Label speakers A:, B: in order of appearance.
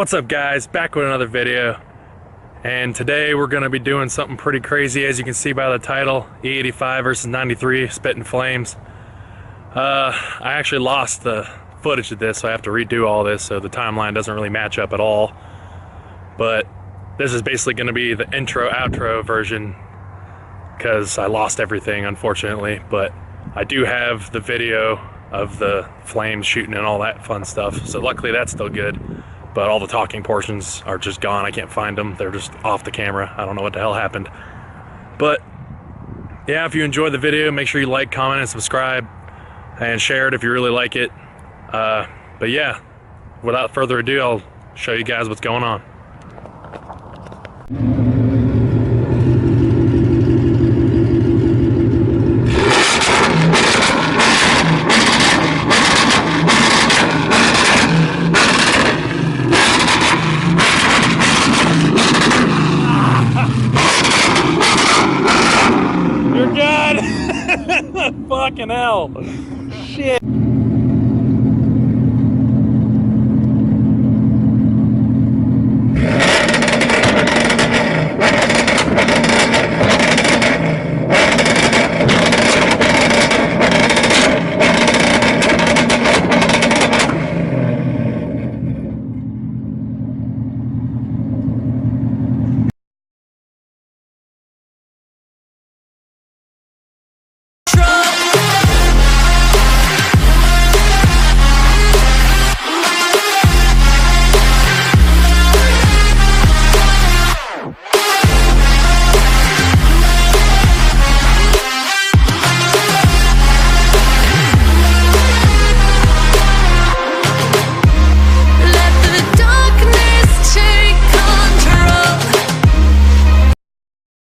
A: What's up guys, back with another video, and today we're going to be doing something pretty crazy. As you can see by the title, E85 versus 93, spitting flames. I actually lost the footage of this, so I have to redo all this, so the timeline doesn't really match up at all. But this is basically going to be the intro outro version because I lost everything, unfortunately. But I do have the video of the flames shooting and all that fun stuff, so luckily that's still good. But all the talking portions are just gone. I can't find them. They're just off the camera. I don't know what the hell happened. But yeah, if you enjoyed the video, make sure you like, comment, and subscribe, and share it if you really like it. But yeah, without further ado, I'll show you guys what's going on. You're good! Fucking hell. Shit.